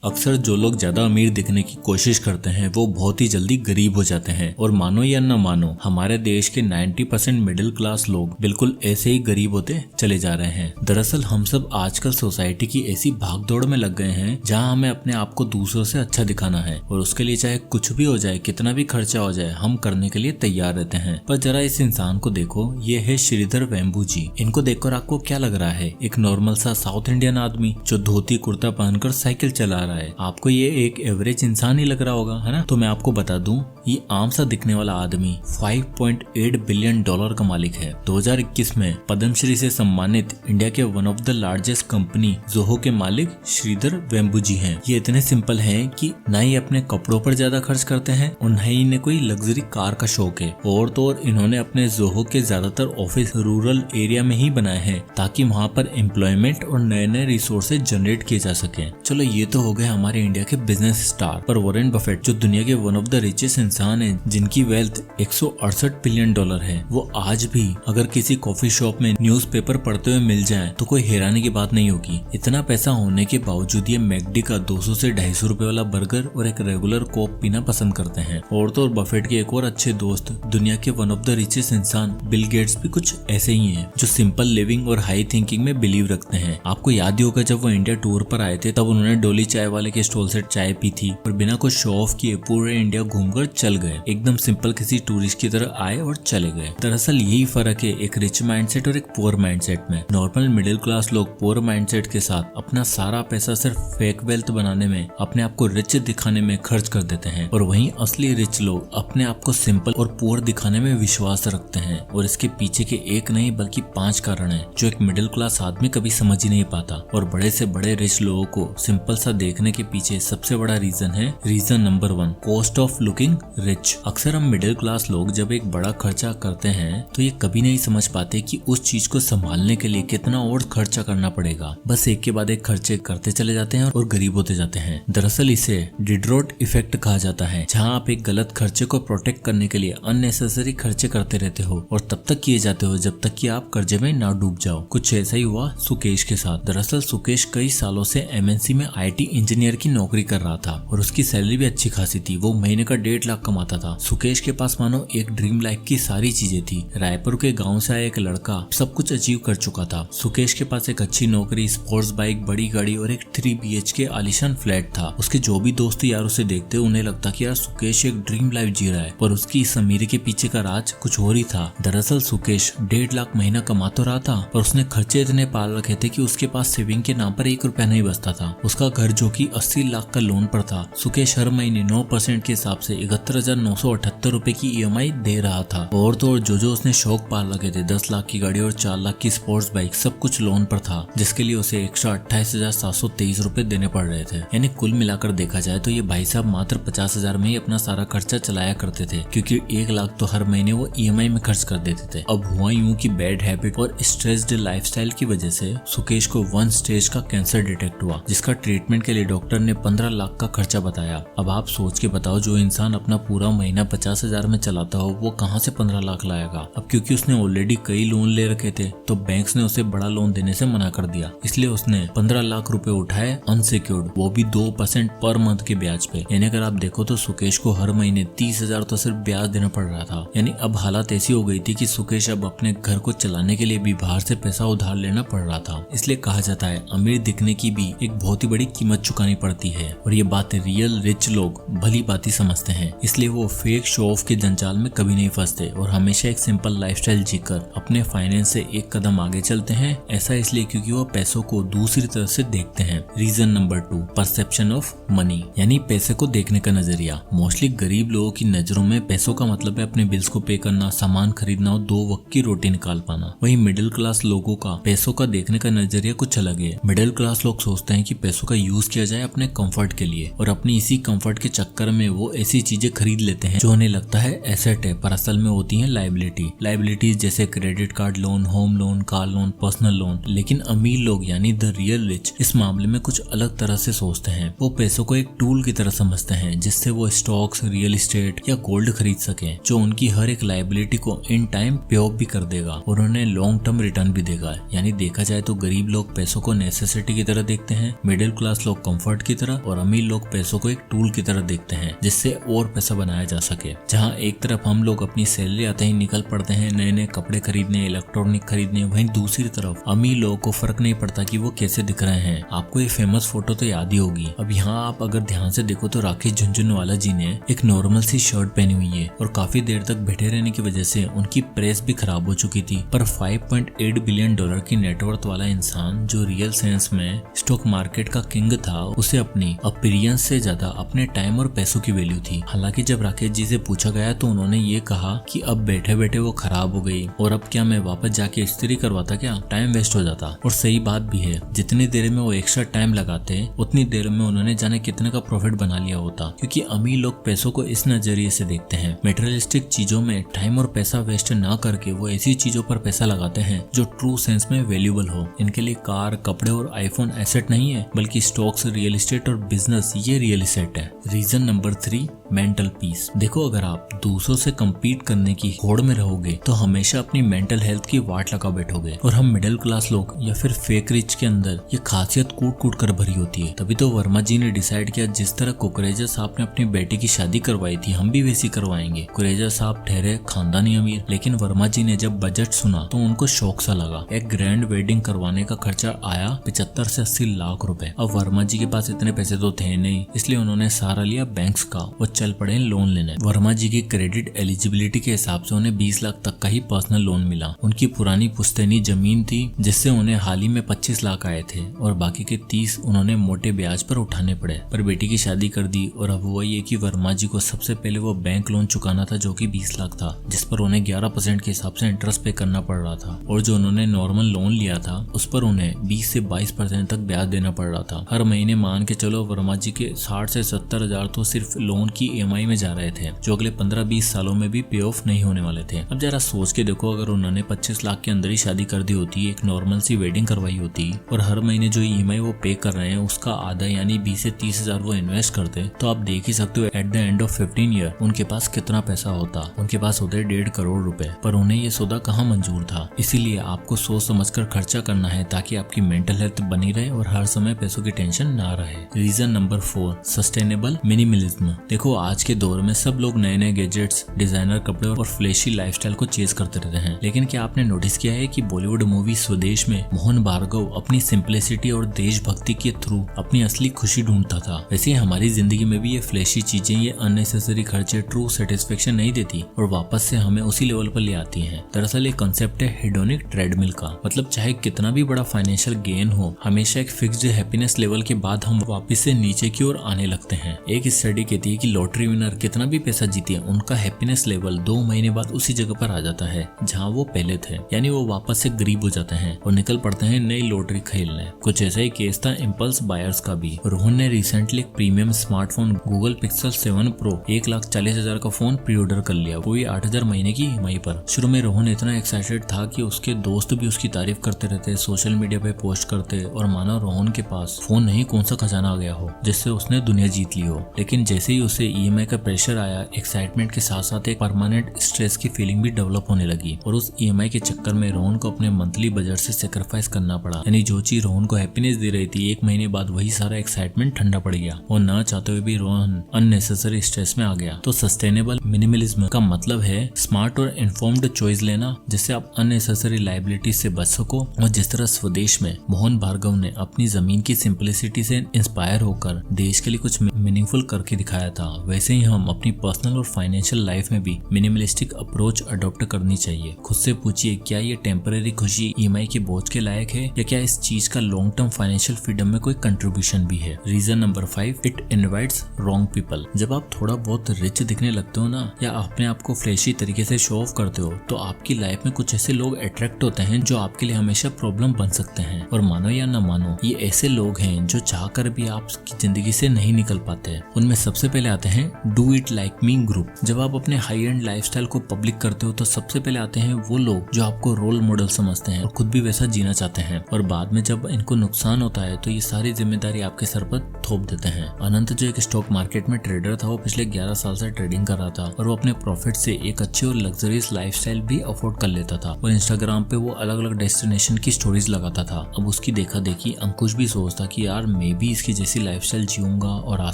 अक्सर जो लोग ज्यादा अमीर दिखने की कोशिश करते हैं वो बहुत ही जल्दी गरीब हो जाते हैं और मानो या न मानो हमारे देश के 90% मिडिल क्लास लोग बिल्कुल ऐसे ही गरीब होते चले जा रहे हैं। दरअसल हम सब आजकल सोसाइटी की ऐसी भागदौड़ में लग गए हैं जहां हमें अपने आप को दूसरों से अच्छा दिखाना है और उसके लिए चाहे कुछ भी हो जाए, कितना भी खर्चा हो जाए, हम करने के लिए तैयार रहते हैं। पर जरा इस इंसान को देखो, ये है श्रीधर वेम्बू जी। इनको देखकर आपको क्या लग रहा है? एक नॉर्मल सा साउथ इंडियन आदमी जो धोती कुर्ता पहनकर साइकिल चला रहा है। आपको ये एक एवरेज इंसान ही लग रहा होगा, है ना? तो मैं आपको बता दूं, ये आम सा दिखने वाला आदमी 5.8 बिलियन डॉलर का मालिक है। 2021 में पद्मश्री से सम्मानित इंडिया के one of the largest company Zoho के मालिक श्रीधर वेम्बू जी हैं। ये इतने सिंपल हैं कि ना ही अपने कपड़ों पर ज्यादा खर्च करते हैं और न ही इन्हें कोई लग्जरी कार का शौक है। और तो और इन्होंने अपने जोहो के ज्यादातर ऑफिस रूरल एरिया में ही बनाए हैं ताकि वहाँ पर एम्प्लॉयमेंट और नए नए रिसोर्सेज जनरेट किए जा सके। चलो ये तो हो गए हमारे इंडिया के बिजनेस स्टार। पर वॉरेन बफेट जो दुनिया के वन ऑफ द रिचेस्ट इंसान है, जिनकी वेल्थ 168 बिलियन डॉलर है, वो आज भी अगर किसी कॉफी शॉप में न्यूज़पेपर पढ़ते हुए मिल जाए तो कोई हैरानी की बात नहीं होगी। इतना पैसा होने के बावजूद ये मैकडी का 200 से 250 रुपए वाला बर्गर और एक रेगुलर कोक पीना पसंद करते हैं। और तो और बफेट के एक और अच्छे दोस्त दुनिया के वन ऑफ द रिचेस्ट इंसान बिल गेट्स भी कुछ ऐसे ही हैं, जो सिंपल लिविंग और हाई थिंकिंग में बिलीव रखते हैं। आपको याद ही होगा जब वो इंडिया टूर पर आए थे तब उन्होंने डोली चाय वाले के स्टॉल से चाय पी थी और बिना कुछ शो ऑफ किए पूरे इंडिया घूमकर चल गए। एकदम सिंपल किसी टूरिस्ट की तरह आए और चले गए। दरअसल यही फर्क है एक रिच माइंडसेट और एक पुअर माइंडसेट में। नॉर्मल मिडिल क्लास लोग पुअर माइंडसेट के साथ अपना सारा पैसा सिर्फ फेक वेल्थ बनाने में, अपने आप को रिच दिखाने में खर्च कर देते हैं और वहीं असली रिच लोग अपने आप को सिंपल और पुअर दिखाने में विश्वास रखते हैं। और इसके पीछे के एक नहीं बल्कि 5 कारण है जो एक मिडिल क्लास आदमी कभी समझ ही नहीं पाता। और बड़े से बड़े रिच लोगों को सिंपल सा देखने के पीछे सबसे बड़ा रीजन है, reason number 1, cost of looking rich. अक्सर हम मिडिल क्लास लोग जब एक बड़ा खर्चा करते हैं तो ये कभी नहीं समझ पाते कि उस चीज को संभालने के लिए कितना और खर्चा करना पड़ेगा। बस एक के बाद एक खर्चे करते चले जाते हैं और गरीब होते जाते हैं। दरअसल इसे डिड्रॉट इफेक्ट कहा जाता है, जहाँ आप एक गलत खर्चे को प्रोटेक्ट करने के लिए अननेसेसरी खर्चे करते रहते हो और तब तक किए जाते हो जब तक कि आप कर्जे में ना डूब जाओ। कुछ ऐसा ही हुआ सुकेश के साथ। दरअसल सुकेश कई सालों से एमएनसी में आईटी इंजीनियर की नौकरी कर रहा था और उसकी सैलरी भी अच्छी खासी थी। वो महीने का 1.5 लाख कमाता था। सुकेश के पास मानो एक ड्रीम लाइफ की सारी चीजें थी। रायपुर के गांव से आया एक लड़का सब कुछ अचीव कर चुका था। सुकेश के पास एक अच्छी नौकरी, स्पोर्ट्स बाइक, बड़ी गाड़ी और एक 3 BHK आलीशान फ्लैट था। उसके जो भी दोस्त यार उसे देखते उन्हें लगता कि यार सुकेश एक ड्रीम लाइफ जी रहा है, पर उसकी इस अमीरी के पीछे का राज कुछ और ही था। दरअसल सुकेश 1.5 लाख महीना कमा तो रहा था पर उसने खर्चे इतने पाल रखे थे कि उसके पास सेविंग के नाम पर 1 रुपया नहीं बचता था। उसका घर जो कि 80 लाख का लोन पर था, सुकेश हर महीने 9% के हिसाब से 71,978 रुपए की EMI दे रहा था। और तो और जो उसने शौक पाल रखे थे, 10 लाख की गाड़ी और 4 लाख की स्पोर्ट्स बाइक, सब कुछ लोन पर था, जिसके लिए उसे एक्स्ट्रा 28,723 रुपए देने पड़ रहे थे। यानी कुल मिलाकर देखा जाए तो ये भाई साहब मात्र 50,000 में ही अपना सारा खर्चा चलाया करते थे, क्योंकि 1 लाख तो हर महीने वो EMI में खर्च कर देते थे। अब हुआ यूं कि बैड हैबिट और स्ट्रेस्ड लाइफस्टाइल की वजह से सुकेश को 1 स्टेज का कैंसर डिटेक्ट हुआ, जिसका ट्रीटमेंट के लिए डॉक्टर ने 15 लाख का खर्चा बताया। अब आप सोच के बताओ, जो इंसान अपना पूरा महीना 50,000 में चलाता हो वो कहाँ से 15 लाख लाएगा। अब क्योंकि उसने ऑलरेडी कई लोन ले रखे थे तो बैंक्स ने उसे बड़ा लोन देने से मना कर दिया, इसलिए उसने 15 लाख रुपए उठाए अनसिक्योर्ड, वो भी 2% पर मंथ के ब्याज पे। यानी अगर आप देखो तो सुकेश को हर महीने 30,000 तो सिर्फ ब्याज देना पड़ रहा था। यानी अब हालत ऐसी हो गई थी कि सुकेश अब अपने घर को चलाने के लिए भी बाहर से पैसा उधार लेना पड़ रहा था। इसलिए कहा जाता है अमीर दिखने की भी एक बहुत ही बड़ी कीमत चुकानी पड़ती है और ये बात रियल रिच लोग भली बात ही समझते हैं। इसलिए वो फेक शो ऑफ के जंजाल में कभी नहीं फंसते और हमेशा एक सिंपल लाइफस्टाइल जीकर अपने फाइनेंस से एक कदम आगे चलते हैं। ऐसा इसलिए क्योंकि वो पैसों को दूसरी तरह से देखते हैं। Reason number 2, perception of money, यानी पैसे को देखने का नजरिया। मोस्टली गरीब लोगों की नजरों में पैसों का मतलब है अपने बिल्स को पे करना, सामान खरीदना और 2 वक्त की रोटी निकाल पाना। वहीं मिडिल क्लास लोगों का पैसों का देखने का नजरिया कुछ अलग है। मिडिल क्लास लोग सोचते हैं कि पैसों का यूज किया जाए अपने कंफर्ट के लिए और अपनी इसी कंफर्ट के चक्कर में वो ऐसी चीजें खरीद लेते हैं जो उन्हें लगता है एसेट है, पर असल में होती है लाइबिलिटीज जैसे credit card loan, home loan, car loan, personal loan. लेकिन अमीर लोग यानी द रियल रिच इस मामले में कुछ अलग तरह से सोचते हैं। वो पैसों को एक टूल की तरह समझते हैं जिससे वो स्टॉक्स, रियल एस्टेट या गोल्ड खरीद सके, जो उनकी हर एक लाइबिलिटी को इन टाइम पे ऑफ भी कर देगा और उन्हें लॉन्ग टर्म रिटर्न भी देगा। यानी देखा जाए तो गरीब लोग पैसों को नेसेसिटी की तरह देखते हैं, मिडिल क्लास लोग कंफर्ट की तरह और अमीर लोग पैसों को एक टूल की तरह देखते हैं जिससे और पैसा बनाया जा सके। जहां एक तरफ हम लोग अपनी सैलरी आते ही निकल पड़ते हैं नए नए कपड़े खरीदने, इलेक्ट्रॉनिक खरीदने, वहीं दूसरी तरफ अमीर लोगों को फर्क नहीं पड़ता कि वो कैसे दिख रहे हैं। आपको ये फेमस फोटो तो याद ही होगी। अब यहाँ आप अगर ध्यान से देखो तो राकेश झुनझुनवाला जी ने एक नॉर्मल सी शर्ट पहनी हुई है और काफी देर तक बैठे रहने की वजह से उनकी प्रेस भी खराब हो चुकी थी। पर $5.8 बिलियन की नेटवर्थ वाला इंसान जो रियल सेंस में स्टॉक मार्केट का किंग था, उसे अपनी अपीयरेंस से ज्यादा अपने टाइम और पैसों की वैल्यू थी। हालांकि जब राकेश जी से पूछा गया तो उन्होंने ये कहा कि अब बैठे बैठे वो खराब हो गई और अब क्या मैं वापस जाके इस्त्री करवाता, क्या टाइम वेस्ट हो जाता। और सही बात भी है, जितनी देर में वो एक्स्ट्रा टाइम लगाते उतनी देर में उन्होंने जाने कितने का प्रॉफिट बना लिया होता। क्योंकि अमीर लोग पैसों को इस नजरिए से देखते हैं, मटेरियलिस्टिक चीजों में टाइम और पैसा वेस्ट ना करके वो ऐसी चीजों पर पैसा लगाते हैं जो ट्रू सेंस में वैल्यूएबल हो। इनके लिए कार, कपड़े और आईफोन एसेट नहीं है, बल्कि स्टॉक्स, रियल एस्टेट और बिजनेस ये रियल एस्टेट है। Reason number 3, mental peace. देखो, अगर आप दूसरों से कम्पीट करने की होड़ में रहोगे तो हमेशा अपनी मेंटल हेल्थ की वाट लगा बैठोगे। और हम मिडिल क्लास लोग या फिर फेक रिच के अंदर ये खासियत कूट कूट कर भरी होती है। तभी तो वर्मा जी ने डिसाइड किया, जिस तरह कुकरेजा साहब ने अपनी बेटी की शादी करवाई थी हम भी वैसी करवाएंगे। कुकरेजा साहब ठहरे खानदानी अमीर, लेकिन वर्मा जी ने जब बजट सुना तो उनको शौक सा लगा। एक ग्रैंड वेडिंग करवाने का खर्चा आया 75 से 80 लाख रुपए। अब वर्मा जी के पास इतने पैसे तो थे नहीं, इसलिए उन्होंने सहारा लिया बैंक्स का और चल पड़े लोन लेने। वर्मा जी की क्रेडिट एलिजिबिलिटी के हिसाब से उन्हें 20 लाख तक का ही पर्सनल लोन मिला। उनकी पुरानी पुश्तैनी जमीन थी जिससे उन्हें हाल ही में 25 लाख आए थे और बाकी के 30 उन्होंने मोटे ब्याज पर उठाने पड़े। पर बेटी की शादी कर दी और अब हुआ ये कि वर्मा जी को सबसे पहले वो बैंक लोन चुकाना था जो कि 20 लाख था, जिस पर उन्हें 11% के हिसाब से इंटरेस्ट पे करना पड़ रहा था। और जो उन्होंने नॉर्मल लोन लिया था उस पर उन्हें 20 से 22% तक ब्याज देना पड़ रहा था। हर महीने मान के चलो वर्मा जी के 60 से 70 हजार तो सिर्फ लोन की EMI में जा रहे थे, जो अगले 15-20 सालों में भी पे ऑफ नहीं होने वाले थे। अब जरा सोच के देखो, अगर उन्होंने 25 लाख के अंदर ही शादी कर दी होती, एक नॉर्मल सी वेडिंग करवाई होती और हर महीने जो EMI वो पे कर रहे हैं उसका आधा यानी 20 से 30 हजार वो इन्वेस्ट करते, तो आप देख ही सकते हो at the end of 15 year उनके पास कितना पैसा होता। उनके पास होते 1.5 करोड़ रुपए। पर उन्हें ये सौदा कहाँ मंजूर था। इसीलिए आपको सोच समझकर खर्चा करना है ताकि आपकी मेंटल हेल्थ बनी रहे और हर समय पैसों की टेंशन ना रहे। Reason number 4, sustainable minimalism. देखो, आज के दौर में सब लोग नए नए गैजेट्स, डिजाइनर कपड़े और फ्लैशी लाइफस्टाइल को चेस करते रहते हैं, लेकिन क्या आपने नोटिस किया है कि बॉलीवुड मूवी स्वदेश में मोहन भार्गव अपनी सिंप्लिसिटी और देशभक्ति के थ्रू अपनी असली खुशी ढूंढता था। वैसे ही हमारी जिंदगी में भी ये फ्लैशी चीजें, ये अननेसेसरी खर्चे ट्रू सेटिस्फेक्शन नहीं देती और वापस से हमें उसी लेवल पर ले आती हैं। दरअसल ये कंसेप्ट है हेडोनिक ट्रेडमिल का। मतलब चाहे कितना भी बड़ा फाइनेंशियल गेन हो, हमेशा एक फिक्स्ड हैप्पीनेस लेवल के बाद हम वापस से नीचे की ओर आने लगते हैं। एक स्टडी कहती है कि लॉटरी विनर कितना भी पैसा जीते, उनका हैप्पीनेस लेवल 2 महीने बाद उसी जगह पर आ जाता है जहां वो पहले थे। यानी वो वापस से गरीब हो जाते हैं और निकल पड़ते हैं नई लॉटरी खेलने। कुछ ऐसा ही केस था इम्पल्स बायर्स का भी। रोहन ने रिसेंटली एक premium smartphone Google pixel 7 pro 1,40,000 का फोन प्री ऑर्डर कर लिया, वो भी 8,000 महीने की EMI पर। शुरू में रोहन इतना एक्साइटेड था कि उसके दोस्त भी उसकी तारीफ करते रहते, सोशल मीडिया पे पोस्ट करते और मानो रोहन के पास फोन नहीं कौन सा खजाना आ गया हो जिससे उसने दुनिया जीत ली हो। लेकिन जैसे ही उसे EMI का प्रेशर आया, एक्साइटमेंट के साथ साथ एक परमानेंट स्ट्रेस की फीलिंग भी डेवलप होने लगी और उस EMI के चक्कर में रोहन को अपने मंथली बजट से सैक्रिफाइस करना पड़ा। यानी जो चीज रोहन को हैप्पीनेस दे रही थी, 1 महीने बाद वही सारा एक्साइटमेंट ठंडा पड़ गया और ना चाहते हुए भी रोहन अननेसेसरी स्ट्रेस में आ गया। तो सस्टेनेबल मिनिमलिज्म का मतलब है स्मार्ट और इन्फॉर्म्ड चॉइस लेना, जिससे आप अननेसेसरी लायबिलिटी से बच सको। और जिस तरह स्वदेश में मोहन भार्गव ने अपनी जमीन की सिंप्लिसिटी से इंस्पायर होकर देश के लिए कुछ मीनिंगफुल करके दिखाया था, वैसे ही हम अपनी पर्सनल और फाइनेंशियल लाइफ में भी मिनिमलिस्टिक अप्रोच अडॉप्ट करनी चाहिए। खुद से पूछिए, क्या ये टेम्पररी खुशी EMI के बोझ के लायक है या क्या इस चीज का लॉन्ग टर्म फाइनेंशियल फ्रीडम में कोई कंट्रीब्यूशन भी है। Reason number 5, it invites wrong people. जब आप थोड़ा बहुत रिच दिखने लगते हो ना, या अपने आप को फ्लैशी तरीके से शो ऑफ करते हो, तो आपकी लाइफ में कुछ ऐसे लोग अट्रैक्ट होते हैं जो आपके लिए हमेशा प्रॉब्लम बन सकते हैं। और मानो या न मानो, ये ऐसे लोग हैं जो चाहकर भी आपकी जिंदगी से नहीं निकल पाते। उनमें सबसे पहले आते हैं do it like me group. जब आप अपने हाई एंड लाइफस्टाइल को पब्लिक करते हो तो सबसे पहले आते हैं वो लोग जो आपको रोल मॉडल समझते हैं और खुद भी वैसा जीना चाहते हैं। और बाद में जब इनको नुकसान होता है तो ये सारी जिम्मेदारी आपके सर पर थोप देते हैं। अनंत जो एक स्टॉक मार्केट में ट्रेडर था, वो पिछले 11 साल से ट्रेडिंग कर रहा था और वो अपने प्रॉफिट से एक अच्छी और लग्जरियस लाइफस्टाइल भी अफोर्ड कर लेता था और इंस्टाग्राम पे वो अलग अलग डेस्टिनेशन की स्टोरीज लगाता था। अब उसकी देखा देखी अंकुश भी सोचता कि यार मैं भी इसकी जैसी लाइफस्टाइल जीऊंगा और आज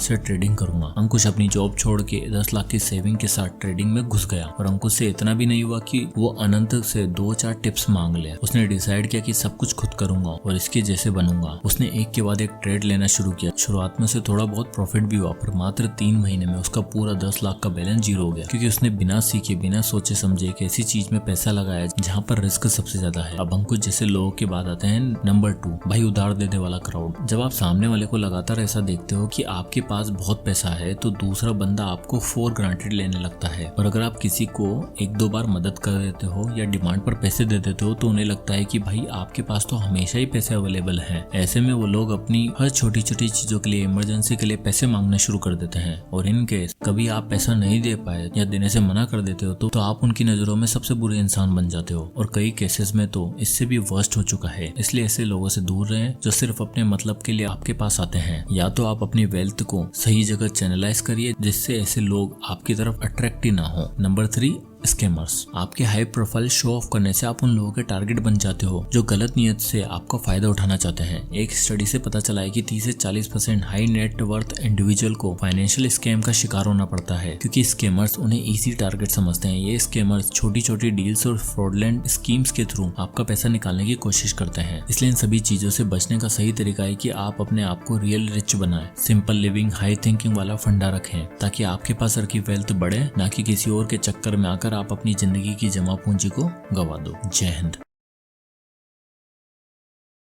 से ट्रेडिंग करूंगा। अंकुश अपनी जॉब छोड़ के 10 लाख की सेविंग के साथ ट्रेडिंग में घुस गया और अंकुश से इतना भी नहीं हुआ कि वो अनंत से 2-4 टिप्स मांग ले। उसने डिसाइड किया कि सब कुछ खुद करूंगा और इसके जैसे बनूंगा। उसने एक के बाद एक ट्रेड लेना शुरू किया। शुरुआत में से थोड़ा बहुत प्रॉफिट भी हुआ, पर मात्र 3 महीने में उसका पूरा 10 लाख का बैलेंस जीरो हो गया, क्योंकि उसने बिना सीखे बिना सोचे समझे एक ऐसी चीज में पैसा लगाया जहाँ पर रिस्क सबसे ज्यादा है। अब अंकुश जैसे लोगों के बाद आते हैं नंबर 2, भाई उधार देने वाला क्राउड। जब आप सामने वाले को लगातार ऐसा देखते हो कि आपके पास बहुत पैसा है तो दूसरा बंदा आपको फॉर ग्रांटेड लेने लगता है। और अगर आप किसी को 1-2 बार मदद कर देते हो या डिमांड पर पैसे दे देते हो तो उन्हें लगता है कि भाई आपके पास तो हमेशा ही पैसे अवेलेबल हैं। ऐसे में वो लोग अपनी हर छोटी छोटी चीजों के लिए, इमरजेंसी के लिए पैसे मांगना शुरू कर देते हैं। और इन केस कभी आप पैसा नहीं दे पाए या देने से मना कर देते हो तो आप उनकी नजरों में सबसे बुरे इंसान बन जाते हो। और कई केसेस में तो इससे भी वर्स्ट हो चुका है। इसलिए ऐसे लोगों से दूर रहें जो सिर्फ अपने मतलब के लिए आपके पास आते हैं। या तो आप अपनी वेल्थ को सही जगह चैनलाइज करिए जिससे ऐसे लोग आपकी तरफ अट्रैक्ट ही ना हो। Number 3, scammers. आपके हाई प्रोफाइल शो ऑफ करने से आप उन लोगों के टारगेट बन जाते हो जो गलत नियत से आपका फायदा उठाना चाहते हैं। एक स्टडी से पता चला है कि 30 से 40% हाई नेट वर्थ इंडिविजुअल को फाइनेंशियल स्कैम का शिकार होना पड़ता है, क्योंकि स्कैमर्स उन्हें इजी टारगेट समझते हैं। ये स्कैमर्स छोटी छोटी डील्स और फ्रॉडलेंट स्कीम्स के थ्रू आपका पैसा निकालने की कोशिश करते हैं। इसलिए इन सभी चीजों से बचने का सही तरीका है कि आप अपने आप को रियल रिच बनाएं। सिंपल लिविंग, हाई थिंकिंग वाला फंडा रखें ताकि आपके पास की वेल्थ बढ़े, ना कि किसी और के चक्कर में आकर आप अपनी जिंदगी की जमा पूंजी को गवा दो। जय हिंद।